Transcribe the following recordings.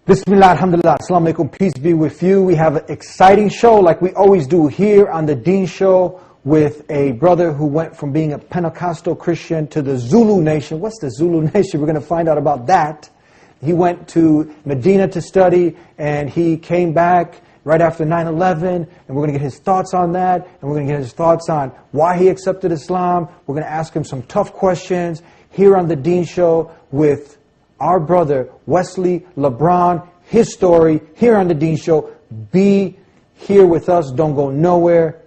Bismillah, alhamdulillah, assalamu alaikum, peace be with you. We have an exciting show like we always do here on the Deen Show with a brother who went from being a Pentecostal Christian to the Zulu Nation. What's the Zulu Nation? We're going to find out about that. He went to Medina to study and he came back right after 9/11, and we're going to get his thoughts on that, and we're going to get his thoughts on why he accepted Islam. We're going to ask him some tough questions here on the Deen Show with our brother, Wesley, LeBron, his story, here on the Deen Show. Be here with us. Don't go nowhere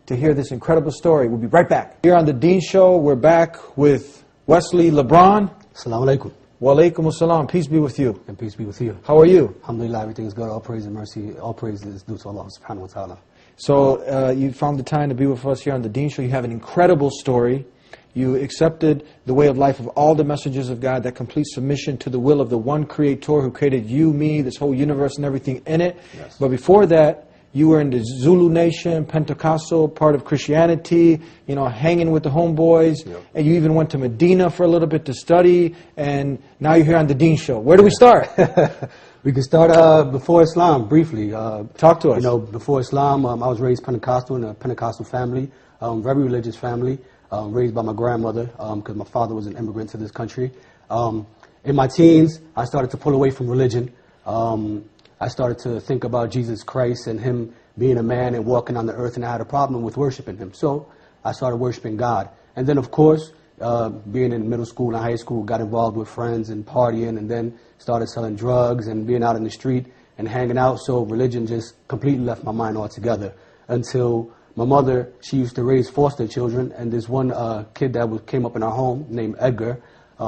to hear this incredible story. We'll be right back. Here on the Deen Show, we're back with Wesley, LeBron. Assalamu alaikum. Wa alaikum assalam. Peace be with you. And peace be with you. How are you? Alhamdulillah, everything is good. All praise and mercy, all praise is due to Allah subhanahu wa ta'ala. So you found the time to be with us here on the Deen Show. You have an incredible story. You accepted the way of life of all the messengers of God, that complete submission to the will of the one Creator who created you, me, this whole universe and everything in it. Yes. But before that, you were in the Zulu Nation, Pentecostal, part of Christianity, you know, hanging with the homeboys. Yep. And you even went to Medina for a little bit to study. And now you're here on the Deen Show. Where do we start? We can start before Islam, briefly. Talk to us. You know, before Islam, I was raised Pentecostal in a Pentecostal family, very religious family. Raised by my grandmother, because my father was an immigrant to this country. In my teens, I started to pull away from religion. I started to think about Jesus Christ and Him being a man and walking on the earth, and I had a problem with worshiping Him. So I started worshiping God. And then, of course, being in middle school and high school, got involved with friends and partying, and then started selling drugs and being out in the street and hanging out. So religion just completely left my mind altogether until my mother, she used to raise foster children, and this one kid that came up in our home named Edgar,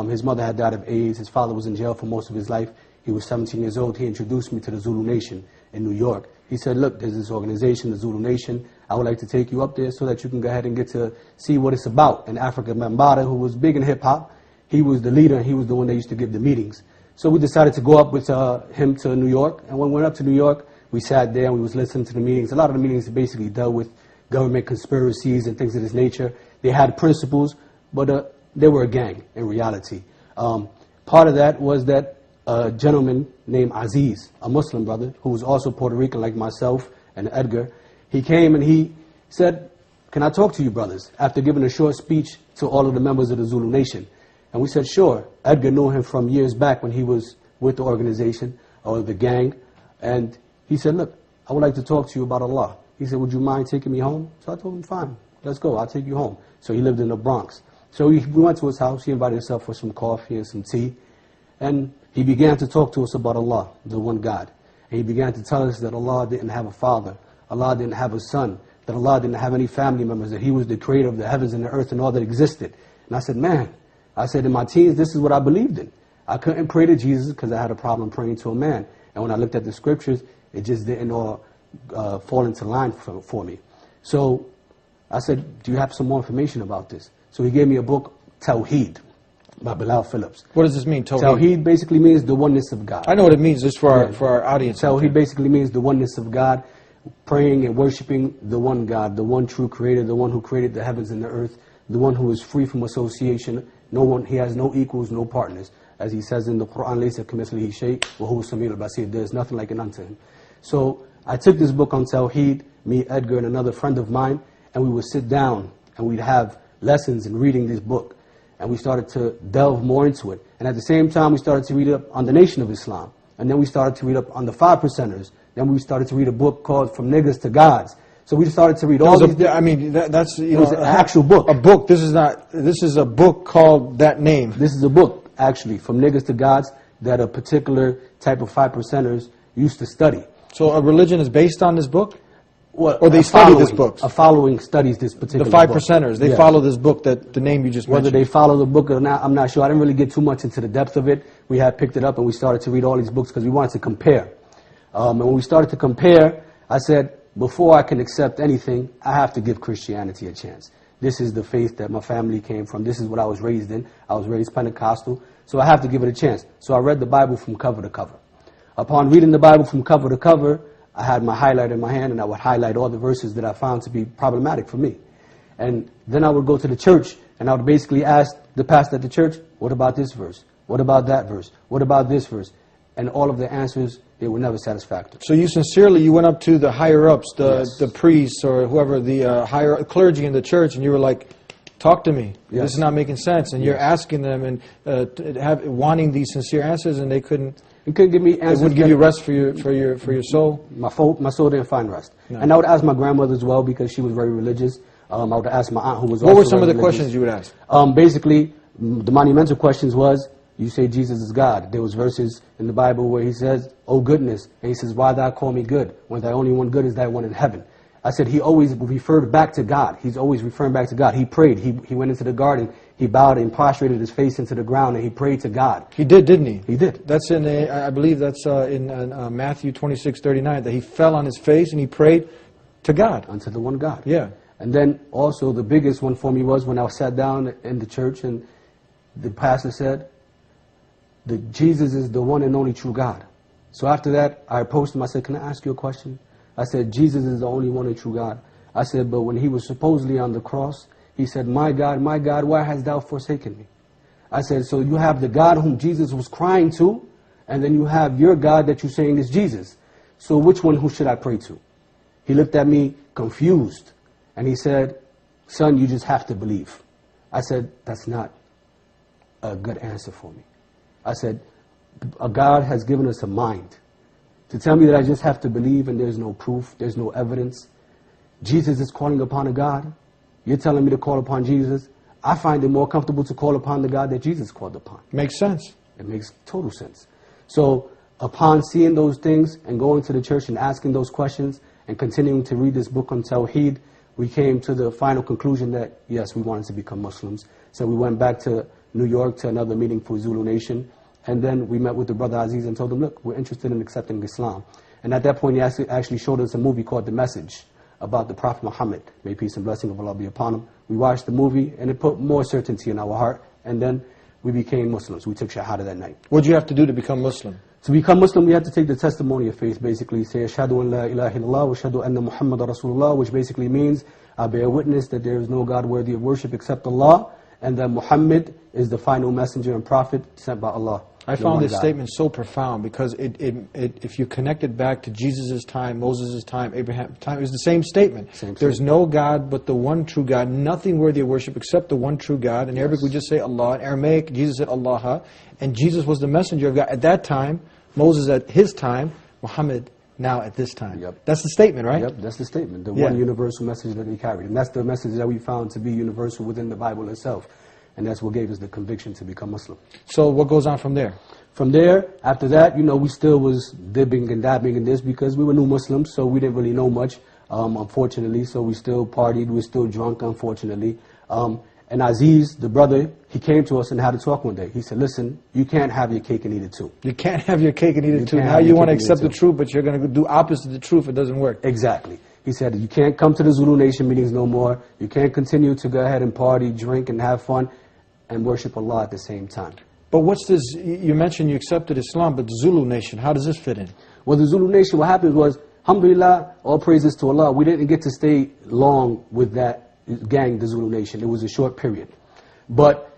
his mother had died of AIDS, his father was in jail for most of his life, he was 17 years old, he introduced me to the Zulu Nation in New York. He said, look, there's this organization, the Zulu Nation, I would like to take you up there so that you can go ahead and get to see what it's about. And Africa Mambata, who was big in hip-hop, he was the leader, and he was the one that used to give the meetings. So we decided to go up with him to New York, and when we went up to New York, we sat there and we was listening to the meetings. A lot of the meetings basically dealt with government conspiracies and things of this nature. They had principles, but they were a gang in reality. Part of that was that a gentleman named Aziz, a Muslim brother, who was also Puerto Rican like myself and Edgar, he came and he said, can I talk to you brothers? After giving a short speech to all of the members of the Zulu Nation. And we said, sure. Edgar knew him from years back when he was with the organization or the gang. And he said, look, I would like to talk to you about Allah. He said, would you mind taking me home? So I told him, fine, let's go, I'll take you home. So he lived in the Bronx. So we went to his house, he invited himself for some coffee and some tea. And he began to talk to us about Allah, the one God. And he began to tell us that Allah didn't have a father, Allah didn't have a son, that Allah didn't have any family members, that He was the creator of the heavens and the earth and all that existed. And I said, man, I said in my teens, this is what I believed in. I couldn't pray to Jesus because I had a problem praying to a man. And when I looked at the scriptures, it just didn't all fall into line for me. So I said, do you have some more information about this? So he gave me a book, Tawheed, by Bilal Phillips. What does this mean, Tawheed? Tawheed basically means the oneness of God. I know what it means, just for our audience. Tawheed basically means the oneness of God, praying and worshiping the one God, the one true creator, the one who created the heavens and the earth, the one who is free from association. No one, He has no equals, no partners. As He says in the Quran, لَيْسَ كَمِثْلِهِ شَيْءٌ وَهُوَ السَّمِيعُ الْبَصِيرُ. There is nothing like it unto Him. So I took this book on Tawheed, me, Edgar, and another friend of mine, and we would sit down and we'd have lessons in reading this book. And we started to delve more into it. And at the same time, we started to read up on the Nation of Islam. And then we started to read up on the 5%ers. Then we started to read a book called From Niggas to Gods. So we started to read all these. I mean, that's, you know, it was an actual book. A book. This is a book called that name. This is a book, actually, From Niggas to Gods, that a particular type of 5%ers used to study. So a religion is based on this book? Well, or they study this book? A following studies this particular book. book. The 5%ers, they follow this book, that the name you just mentioned. Whether they follow the book or not, I'm not sure. I didn't really get too much into the depth of it. We had picked it up and we started to read all these books because we wanted to compare. And when we started to compare, I said, before I can accept anything, I have to give Christianity a chance. This is the faith that my family came from. This is what I was raised in. I was raised Pentecostal. So I have to give it a chance. So I read the Bible from cover to cover. Upon reading the Bible from cover to cover, I had my highlighter in my hand and I would highlight all the verses that I found to be problematic for me. And then I would go to the church and I would basically ask the pastor at the church, what about this verse? What about that verse? What about this verse? and all of the answers, they were never satisfactory. So you went up to the higher-ups, Yes. the priests or whoever, the higher clergy in the church, and you were like, talk to me. Yes. This is not making sense. And you're Yes. asking them and wanting these sincere answers, and they couldn't. You couldn't give me answers. It wouldn't give you rest for your soul. My soul didn't find rest. No. And I would ask my grandmother as well because she was very religious. I would ask my aunt who was What also were some of very the religious. questions you would ask? Basically, the monumental questions was, you say Jesus is God. There was verses in the Bible where he says, oh goodness. And he says, why thou call me good when thy only one good is that one in heaven? I said he always referred back to God. He's always referring back to God. He prayed. He went into the garden. He bowed and prostrated his face into the ground and he prayed to God. He did, didn't he? He did. That's I believe that's in Matthew 26:39, that he fell on his face and he prayed to God. Unto the one God. Yeah. And then also the biggest one for me was when I sat down in the church and the pastor said that Jesus is the one and only true God. So after that, I approached him. I said, can I ask you a question? I said, Jesus is the only one and true God. I said, but when he was supposedly on the cross, he said, my God, why hast thou forsaken me? I said, so you have the God whom Jesus was crying to, and then you have your God that you're saying is Jesus. So who should I pray to? He looked at me confused, and he said, son, you just have to believe. I said, that's not a good answer for me. I said, a God has given us a mind. To tell me that I just have to believe and there's no proof, there's no evidence. Jesus is calling upon a God. You're telling me to call upon Jesus. I find it more comfortable to call upon the God that Jesus called upon. Makes sense. It makes total sense. So upon seeing those things and going to the church and asking those questions and continuing to read this book on Tawheed, we came to the final conclusion that, yes, we wanted to become Muslims. So we went back to New York to another meeting for Zulu Nation. And then we met with the brother Aziz and told him, look, we're interested in accepting Islam. And at that point, he actually showed us a movie called The Message about the Prophet Muhammad. May peace and blessing of Allah be upon him. We watched the movie, and it put more certainty in our heart. And then we became Muslims. We took Shahada that night. What did you have to do to become Muslim? To become Muslim, we had to take the testimony of faith, basically. Say, Ashhadu an la ilaha illallah wa ashhadu anna Muhammad Rasulullah, which basically means, I bear witness that there is no God worthy of worship except Allah, and that Muhammad is the final messenger and prophet sent by Allah. I found this statement so profound because if you connect it back to Jesus' time, Moses' time, Abraham's time, it was the same statement. There's no God but the one true God, nothing worthy of worship except the one true God. In Arabic we just say Allah. In Aramaic, Jesus said Allah. And Jesus was the messenger of God at that time, Moses at his time, Muhammad now at this time. Yep. That's the statement, right? Yep, that's the statement. The one universal message that he carried. And that's the message that we found to be universal within the Bible itself. And that's what gave us the conviction to become Muslim. So what goes on from there? From there, after that, we still was dipping and dabbing in this because we were new Muslims, so we didn't really know much, unfortunately. So we still partied, we were still drunk, unfortunately. And Aziz, the brother, he came to us and had a talk one day. He said, listen, you can't have your cake and eat it too. You can't have your cake and eat it too. Now you want to accept the truth, but you're going to do opposite of the truth. It doesn't work. Exactly. He said, you can't come to the Zulu Nation meetings no more. You can't continue to go ahead and party, drink, and have fun and worship Allah at the same time. But what's this? You mentioned you accepted Islam, but the Zulu Nation, how does this fit in? Well, the Zulu Nation, what happened was, alhamdulillah, all praises to Allah, we didn't get to stay long with that gang, the Zulu Nation. It was a short period. But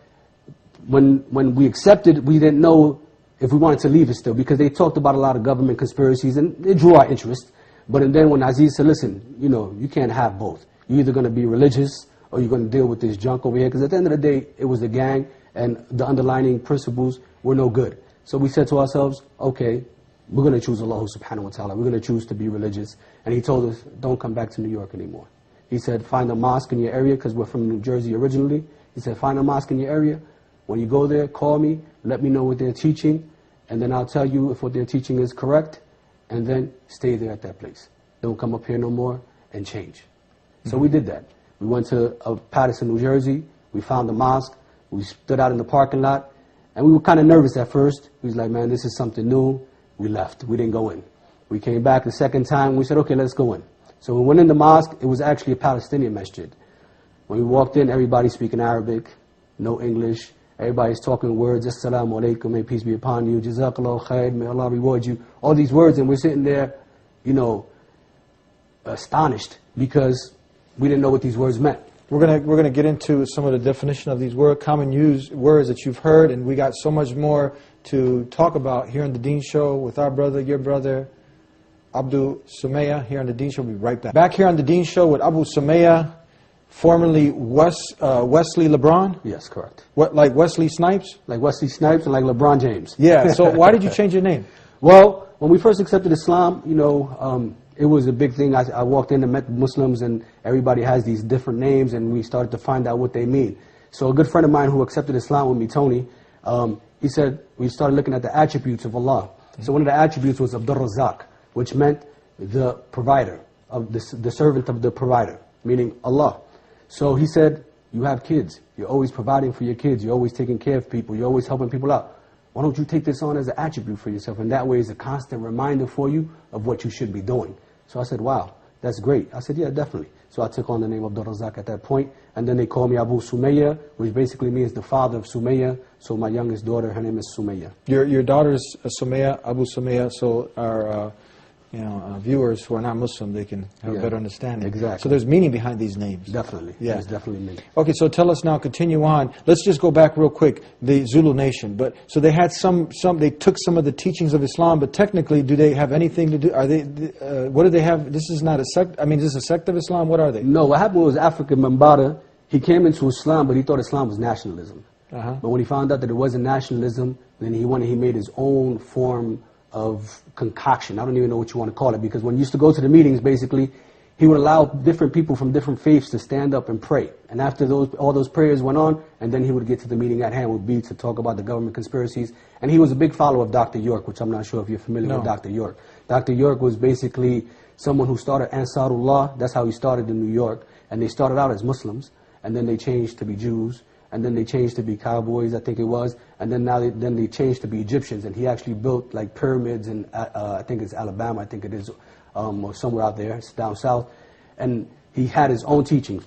when we accepted, we didn't know if we wanted to leave it still, because they talked about a lot of government conspiracies, and it drew our interest. But then when Aziz said, listen, you can't have both. You're either going to be religious, or you're going to deal with this junk over here. Because at the end of the day, it was a gang, and the underlying principles were no good. So we said to ourselves, okay, we're going to choose Allah subhanahu wa ta'ala. We're going to choose to be religious. And he told us, don't come back to New York anymore. He said, find a mosque in your area, because we're from New Jersey originally. He said, find a mosque in your area. When you go there, call me, let me know what they're teaching, and then I'll tell you if what they're teaching is correct, and then stay there at that place. Don't come up here no more and change. So we did that. We went to Patterson, New Jersey. We found a mosque. We stood out in the parking lot. And we were kind of nervous at first. We was like, man, this is something new. We left. We didn't go in. We came back the second time. We said, okay, let's go in. So we went in the mosque. It was actually a Palestinian masjid. When we walked in, everybody speaking Arabic, no English. Everybody's talking words. Assalamu alaikum, may peace be upon you. Jazakallah khair, may Allah reward you. All these words, and we're sitting there, astonished, because we didn't know what these words meant. We're gonna get into some of the definition of these common used words that you've heard, and we got so much more to talk about here on the Dean Show with our brother, your brother, Abdul Sumaya, here on the Dean Show. We'll be right back. Back here on the Dean Show with Abu Sumaya, formerly Wesley LeBron. Yes, correct. What, like Wesley Snipes? Like Wesley Snipes and like LeBron James. Yeah. So why did you change your name? Well, when we first accepted Islam, you know, it was a big thing. I walked in and met Muslims, and everybody has these different names, and we started to find out what they mean. So a good friend of mine who accepted Islam with me, Tony, he said we started looking at the attributes of Allah. So one of the attributes was Abdur Razak, which meant the provider, of the servant of the provider, meaning Allah. So he said, you have kids. You're always providing for your kids. You're always taking care of people. You're always helping people out. Why don't you take this on as an attribute for yourself? And that way it's a constant reminder for you of what you should be doing. So I said, wow, that's great. I said, yeah, definitely. So I took on the name of Abdul Razak at that point. And then they called me Abu Sumaya, which basically means the father of Sumaya. So my youngest daughter, her name is Sumaya. Your daughter's Sumaya, Abu Sumaya, so our viewers who are not Muslim, they can have a better understanding. Exactly. So there's meaning behind these names. Definitely. Yeah. There's definitely meaning. Okay, so tell us now, continue on. Let's just go back real quick, the Zulu nation. But so they had they took some of the teachings of Islam, but technically, do they have anything to do, what do they have? This is not a sect, I mean, is this a sect of Islam? What are they? No, what happened was African Mambata, he came into Islam, but he thought Islam was nationalism. But when he found out that it wasn't nationalism, then he made his own form of concoction. I don't even know what you want to call it, because when he used to go to the meetings, basically, he would allow different people from different faiths to stand up and pray. And after all those prayers went on, and then he would get to the meeting at hand, would be to talk about the government conspiracies. And he was a big follower of Dr. York, which I'm not sure if you're familiar with Dr. York. Dr. York was basically someone who started Ansarullah. That's how he started in New York. And they started out as Muslims, and then they changed to be Jews, and then they changed to be cowboys, I think it was, and then then they changed to be Egyptians, and he actually built like pyramids in, I think it's Alabama, I think it is, or somewhere out there, it's down south, and he had his own teachings.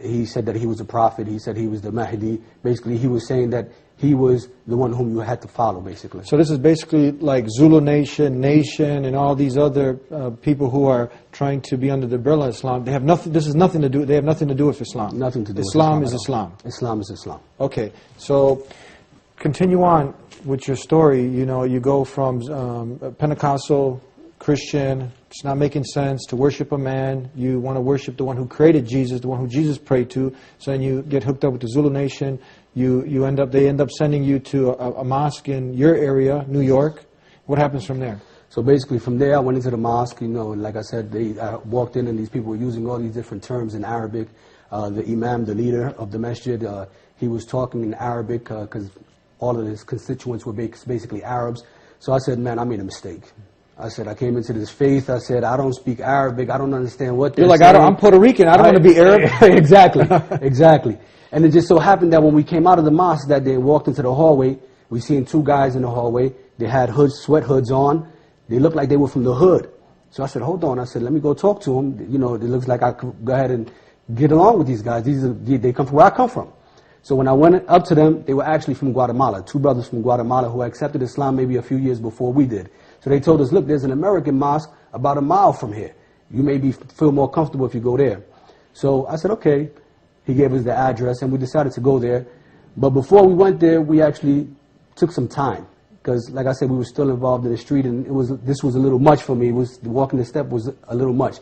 He said that he was a prophet, he said he was the Mahdi. Basically, he was saying that he was the one whom you had to follow, basically. So this is basically like Zulu Nation, and all these other people who are trying to be under the umbrella of Islam. They have nothing. This is nothing to do. They have nothing to do with Islam. Nothing to do Islam with Islam. Is Islam. Islam is Islam. Okay. So continue on with your story. You know, you go from Pentecostal Christian. It's not making sense to worship a man. You want to worship the one who created Jesus, the one who Jesus prayed to. So then you get hooked up with the Zulu Nation. They end up sending you to a mosque in your area, New York. What happens from there? So basically from there I went into the mosque, you know, and like I said, I walked in and these people were using all these different terms in Arabic. The imam, the leader of the masjid, he was talking in Arabic because all of his constituents were basically Arabs. So I said, man, I made a mistake. I said, I came into this faith. I said, I don't speak Arabic. I don't understand what they're saying. You're like, I'm Puerto Rican. I don't want to be Arab. Exactly, exactly. And it just so happened that when we came out of the mosque that day and walked into the hallway, we seen two guys in the hallway. They had sweat hoods on. They looked like they were from the hood. So I said, hold on. I said, let me go talk to them. You know, it looks like I could go ahead and get along with these guys. They come from where I come from. So when I went up to them, they were actually from Guatemala, two brothers from Guatemala who accepted Islam maybe a few years before we did. So they told us, look, there's an American mosque about a mile from here. You may feel more comfortable if you go there. So I said, okay. He gave us the address, and we decided to go there. But before we went there, we actually took some time. Because, like I said, we were still involved in the street, and this was a little much for me. Walking the step was a little much.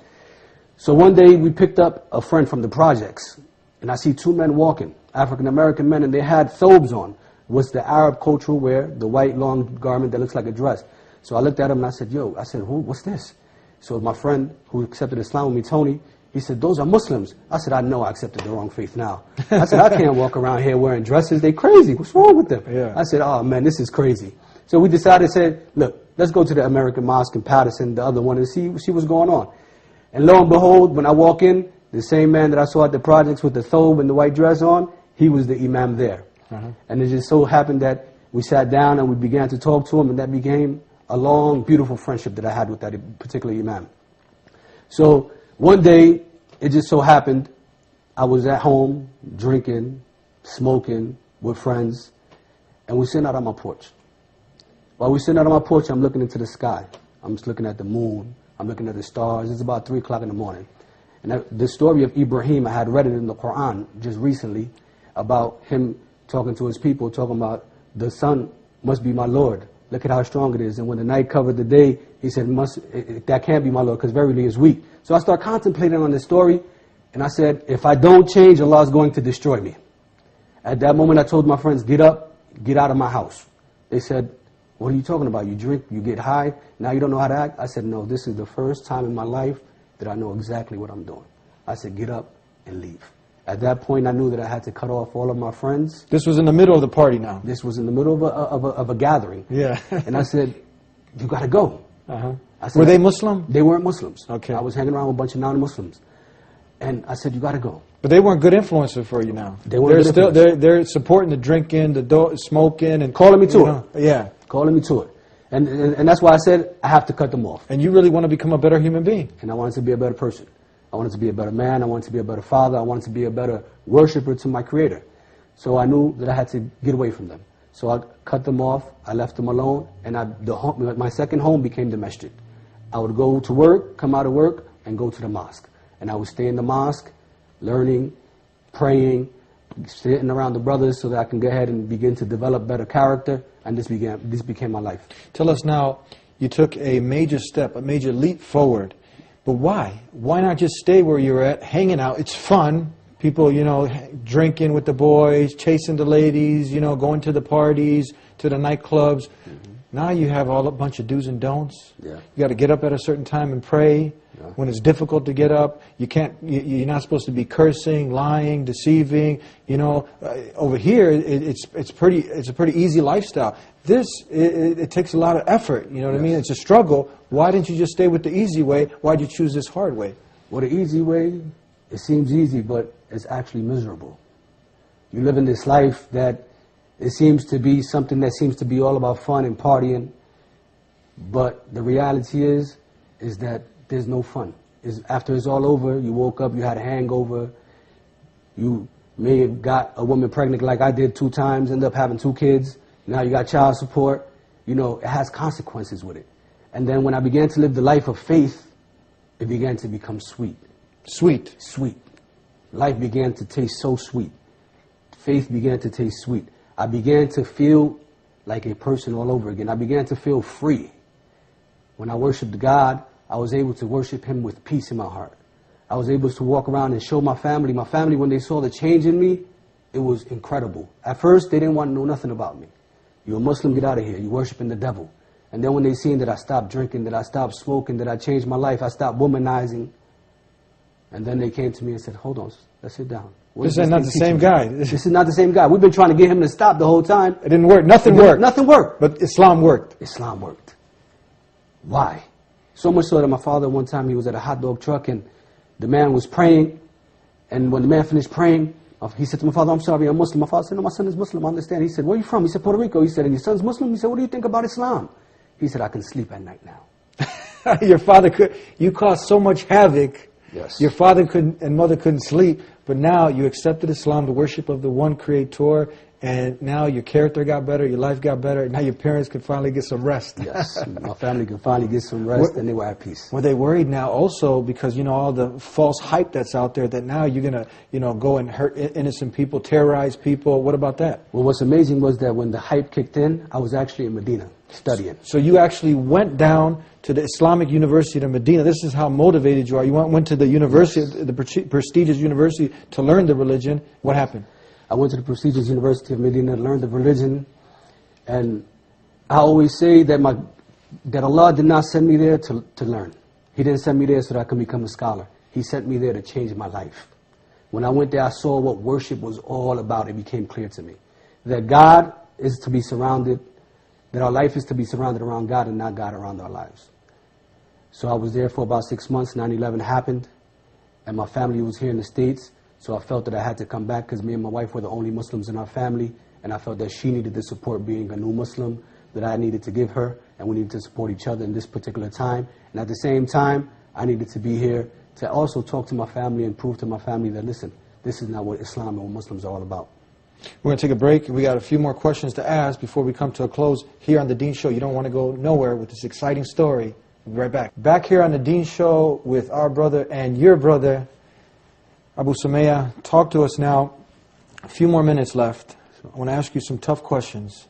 So one day, we picked up a friend from the projects, and I see two men walking, African-American men, and they had thobes on. What's the Arab cultural wear, the white long garment that looks like a dress. So I looked at him, and I said, what's this? So my friend who accepted Islam with me, Tony, he said, those are Muslims. I said, I know I accepted the wrong faith now. I said, I can't walk around here wearing dresses. They crazy. What's wrong with them? Yeah. I said, oh, man, this is crazy. So we decided, said, look, let's go to the American Mosque in Patterson, the other one, and see what's going on. And lo and behold, when I walk in, the same man that I saw at the projects with the thobe and the white dress on, he was the imam there. And it just so happened that we sat down and we began to talk to him, and that became a long, beautiful friendship that I had with that particular imam. So one day, it just so happened, I was at home, drinking, smoking with friends, and we're sitting out on my porch. While we're sitting out on my porch, I'm looking into the sky. I'm just looking at the moon. I'm looking at the stars. It's about 3 o'clock in the morning. And the story of Ibrahim, I had read it in the Quran just recently about him talking to his people, talking about the sun must be my Lord. Look at how strong it is. And when the night covered the day, he said, that can't be my Lord, because verily is weak. So I started contemplating on this story, and I said, if I don't change, Allah is going to destroy me. At that moment, I told my friends, get up, get out of my house. They said, what are you talking about? You drink, you get high, now you don't know how to act? I said, no, this is the first time in my life that I know exactly what I'm doing. I said, get up and leave. At that point, I knew that I had to cut off all of my friends. This was in the middle of the party now. This was in the middle of a gathering. Yeah. And I said, you got to go. Uh-huh. I said, were they Muslim? They weren't Muslims. Okay. I was hanging around with a bunch of non-Muslims. And I said, you got to go. But they weren't good influences for you now. They weren't good still influences. they're supporting the drinking, the smoking, and calling me to it. Yeah. Calling me to it. And that's why I said I have to cut them off. And you really want to become a better human being. And I wanted to be a better person. I wanted to be a better man. I wanted to be a better father. I wanted to be a better worshiper to my Creator. So I knew that I had to get away from them. So I cut them off. I left them alone. And my second home became the masjid. I would go to work, come out of work, and go to the mosque. And I would stay in the mosque, learning, praying, sitting around the brothers so that I can go ahead and begin to develop better character. And this became my life. Tell us now, you took a major step, a major leap forward. But why? Why not just stay where you're at, hanging out? It's fun. People, drinking with the boys, chasing the ladies, going to the parties, to the nightclubs. Mm-hmm. Now you have a bunch of do's and don'ts. Yeah. You got to get up at a certain time and pray. Yeah. When it's difficult to get up, you're not supposed to be cursing, lying, deceiving. Over here, it's a pretty easy lifestyle. It takes a lot of effort. You know what I mean? It's a struggle. Why didn't you just stay with the easy way? Why'd you choose this hard way? Well, the easy way, it seems easy, but it's actually miserable. You live in this life that it seems to be something that seems to be all about fun and partying, but the reality is that there's no fun. After it's all over, you woke up, you had a hangover, you may have got a woman pregnant like I did 2 times, ended up having 2 kids, now you got child support. It has consequences with it. And then when I began to live the life of faith, it began to become sweet. Sweet? Sweet. Life began to taste so sweet. Faith began to taste sweet. I began to feel like a person all over again. I began to feel free. When I worshiped God, I was able to worship Him with peace in my heart. I was able to walk around and show my family. My family, when they saw the change in me, it was incredible. At first, they didn't want to know nothing about me. You're a Muslim, get out of here. You're worshiping the devil. And then when they seen that I stopped drinking, that I stopped smoking, that I changed my life, I stopped womanizing. And then they came to me and said, hold on, let's sit down. This is not the same guy. This is not the same guy. We've been trying to get him to stop the whole time. It didn't work. Nothing worked. Nothing worked. But Islam worked. Islam worked. Why? So much so that my father, one time, he was at a hot dog truck and the man was praying. And when the man finished praying, he said to my father, I'm sorry, I'm Muslim. My father said, no, my son is Muslim, I understand. He said, where are you from? He said, Puerto Rico. He said, and your son's Muslim? He said, what do you think about Islam? He said, I can sleep at night now. Your father you caused so much havoc. Yes. Your father and mother couldn't sleep, but now you accepted Islam, the worship of the one Creator, and now your character got better, your life got better, and now your parents could finally get some rest. Yes, my family could finally get some rest, and they were at peace. Were they worried now also because, all the false hype that's out there that now you're going to, go and hurt innocent people, terrorize people? What about that? Well, what's amazing was that when the hype kicked in, I was actually in Medina studying. So you actually went down to the Islamic University of Medina. This is how motivated you are. You went to the university, yes, the prestigious university, to learn the religion. What happened? I went to the prestigious University of Medina, learned the religion, and I always say that Allah did not send me there to learn. He didn't send me there so that I could become a scholar. He sent me there to change my life. When I went there, I saw what worship was all about. It became clear to me that God is to be surrounded, that our life is to be surrounded around God and not God around our lives. So I was there for about 6 months. 9/11 happened, and my family was here in the States. So I felt that I had to come back because me and my wife were the only Muslims in our family, and I felt that she needed the support being a new Muslim, that I needed to give her, and we needed to support each other in this particular time. And at the same time, I needed to be here to also talk to my family and prove to my family that, listen, this is not what Islam and what Muslims are all about. We're going to take a break. We got a few more questions to ask before we come to a close here on The Dean Show. You don't want to go nowhere with this exciting story. We'll be right back. Back here on The Dean Show with our brother and your brother, Abu Sumaya, talk to us now. A few more minutes left. I want to ask you some tough questions.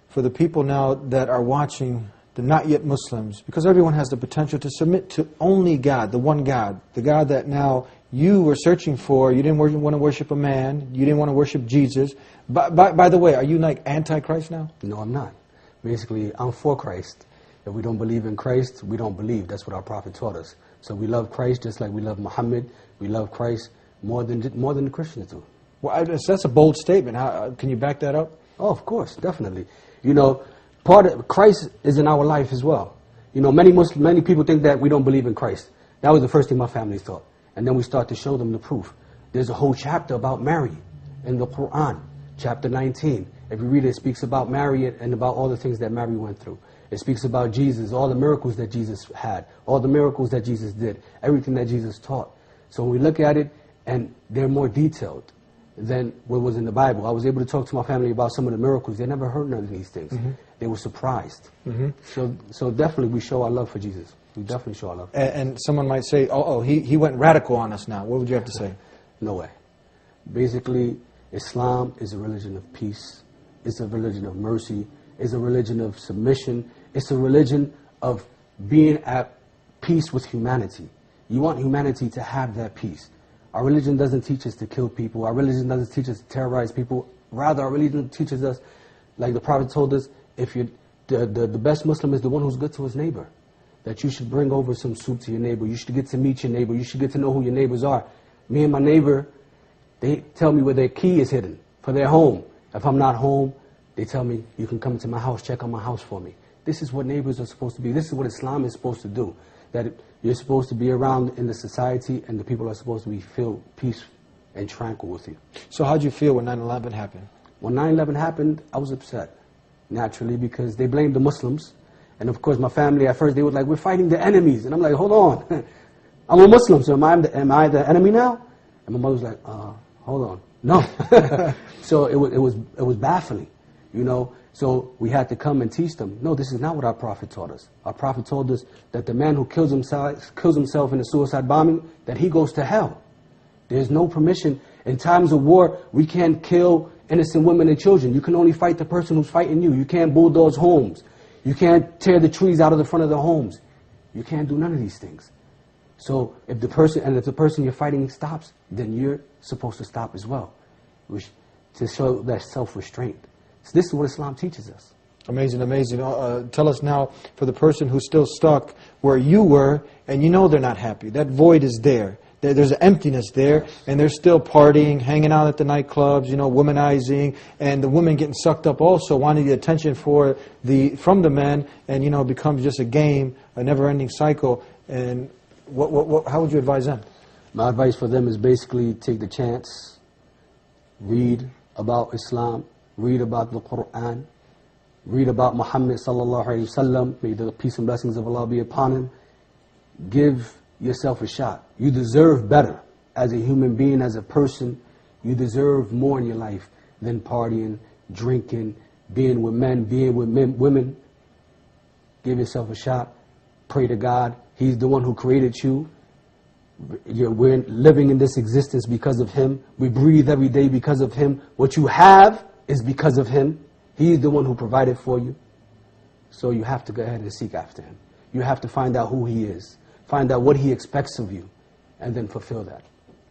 For the people now that are watching, the not yet Muslims, because everyone has the potential to submit to only God, the one God, the God that now you were searching for. You didn't want to worship a man. You didn't want to worship Jesus. By the way, are you like anti-Christ now? No, I'm not. Basically, I'm for Christ. If we don't believe in Christ, we don't believe. That's what our prophet taught us. So we love Christ just like we love Muhammad. We love Christ more than the Christians do. Well, that's a bold statement. Can you back that up? Oh, of course, definitely. You know, part of Christ is in our life as well. You know, many people think that we don't believe in Christ. That was the first thing my family thought. And then we start to show them the proof. There's a whole chapter about Mary in the Quran, chapter 19. If you read it, it speaks about Mary and about all the things that Mary went through. It speaks about Jesus, all the miracles that Jesus had, all the miracles that Jesus did, everything that Jesus taught. So when we look at it, and they're more detailed than what was in the Bible. I was able to talk to my family about some of the miracles. They never heard none of these things. Mm-hmm. They were surprised. Mm-hmm. So definitely we show our love for Jesus. We definitely show our love. And someone might say, he went radical on us now. What would you have to say? No way. Basically, Islam is a religion of peace. It's a religion of mercy. It's a religion of submission. It's a religion of being at peace with humanity. You want humanity to have that peace. Our religion doesn't teach us to kill people. Our religion doesn't teach us to terrorize people. Rather, our religion teaches us, like the Prophet told us, if you the best Muslim is the one who's good to his neighbor. That you should bring over some soup to your neighbor. You should get to meet your neighbor. You should get to know who your neighbors are. Me and my neighbor, they tell me where their key is hidden for their home. If I'm not home, they tell me, you can come to my house, check on my house for me. This is what neighbors are supposed to be. This is what Islam is supposed to do. That you're supposed to be around in the society and the people are supposed to feel peace and tranquil with you. So how'd you feel when 9/11 happened? When 9/11 happened, I was upset, naturally, because they blamed the Muslims. And of course, my family, at first, they were like, we're fighting the enemies. And I'm like, hold on. I'm a Muslim, so am I the enemy now? And my mother was like, hold on. No. So it was baffling, you know. So we had to come and teach them, no, this is not what our Prophet taught us. Our Prophet told us that the man who kills himself in a suicide bombing, that he goes to hell. There's no permission. In times of war, we can't kill innocent women and children. You can only fight the person who's fighting you. You can't bulldoze homes. You can't tear the trees out of the front of the homes. You can't do none of these things. So if the person you're fighting stops, then you're supposed to stop as well, to show that self-restraint. So this is what Islam teaches us. Amazing, amazing. Tell us now, for the person who's still stuck where you were, and you know they're not happy. That void is there. There's an emptiness there, and they're still partying, hanging out at the nightclubs, you know, womanizing, and the women getting sucked up also, wanting the attention from the men, and you know, it becomes just a game, a never-ending cycle. And how would you advise them? My advice for them is basically take the chance, read about Islam, read about the Quran, read about Muhammad sallallahu alaihi wasallam. May the peace and blessings of Allah be upon him. Give yourself a shot. You deserve better as a human being, as a person. You deserve more in your life than partying, drinking, being with men, being with women. Give yourself a shot. Pray to God. He's the one who created you. We're living in this existence because of Him. We breathe every day because of Him. What you have is because of Him. He's the one who provided for you. So you have to go ahead and seek after Him. You have to find out who He is. Find out what He expects of you, and then fulfill that.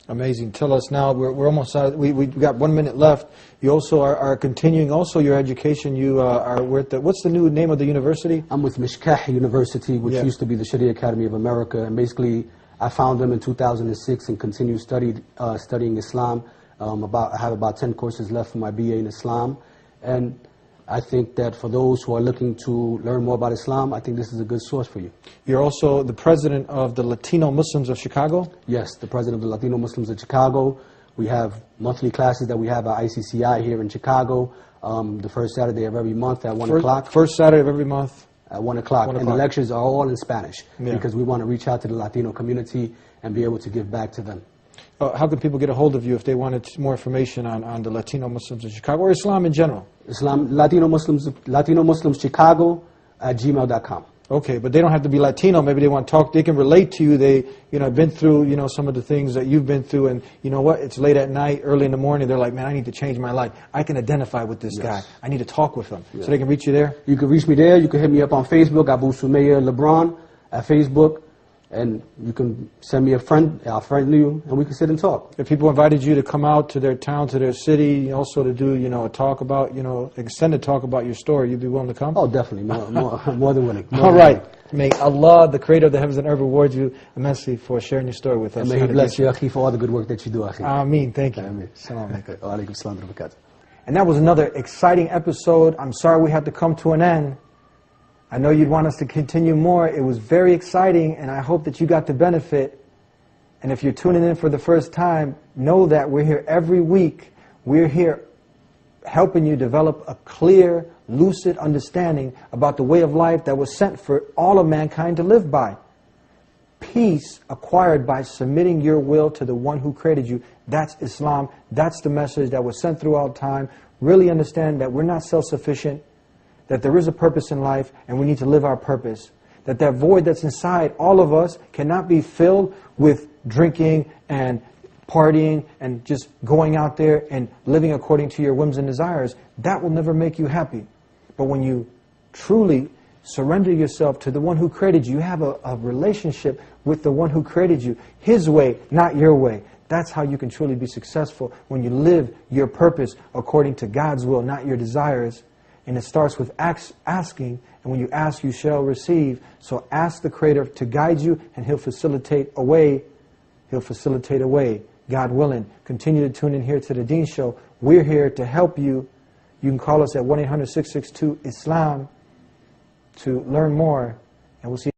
Amazing. Tell us now, we're almost out. We got 1 minute left. You also are continuing also your education. You are with what's the new name of the university? I'm with Mishkah University, which used to be the Sharia Academy of America. And basically, I found them in 2006 and continued studying Islam. I have about 10 courses left for my BA in Islam. And I think that for those who are looking to learn more about Islam, I think this is a good source for you. You're also the president of the Latino Muslims of Chicago? Yes, the president of the Latino Muslims of Chicago. We have monthly classes that we have at ICCI here in Chicago, the first Saturday of every month at 1 o'clock. First Saturday of every month? At 1 o'clock. And the lectures are all in Spanish because we want to reach out to the Latino community and be able to give back to them. How can people get a hold of you if they wanted more information on the Latino Muslims in Chicago or Islam in general? Latino Muslims Chicago at gmail.com. Okay, but they don't have to be Latino. Maybe they want to talk. They can relate to you. They, been through, some of the things that you've been through. And you know what? It's late at night, early in the morning. They're like, man, I need to change my life. I can identify with this guy. I need to talk with him. So they can reach you there? You can reach me there. You can hit me up on Facebook, Abu Sumayya LeBron at Facebook. And you can send me I'll friend you, and we can sit and talk. If people invited you to come out to their town, to their city, also to do, a talk about, extended talk about your story, you'd be willing to come? Oh, definitely. More than willing. All right. May Allah, the creator of the heavens and earth, reward you immensely for sharing your story with us. And may He bless you, Akhi, for all the good work that you do, Akhi. Ameen. Thank you. Ameen. Assalamu alaikum. Wa alaikum assalam wa barakatuh. And that was another exciting episode. I'm sorry we had to come to an end. I know you'd want us to continue more. It was very exciting, and I hope that you got to benefit. And if you're tuning in for the first time, know that we're here every week. We're here helping you develop a clear, lucid understanding about the way of life that was sent for all of mankind to live by. Peace acquired by submitting your will to the one who created you. That's Islam. That's the message that was sent throughout time. Really understand that we're not self-sufficient, that there is a purpose in life, and we need to live our purpose. That void that's inside all of us cannot be filled with drinking and partying and just going out there and living according to your whims and desires. That will never make you happy. But when you truly surrender yourself to the one who created you, you have a relationship with the one who created you. His way, not your way. That's how you can truly be successful, when you live your purpose according to God's will, not your desires. And it starts with asking, and when you ask, you shall receive. So ask the Creator to guide you, and He'll facilitate a way. He'll facilitate a way, God willing. Continue to tune in here to the Deen Show. We're here to help you. You can call us at 1-800-662-ISLAM to learn more, and we'll see you.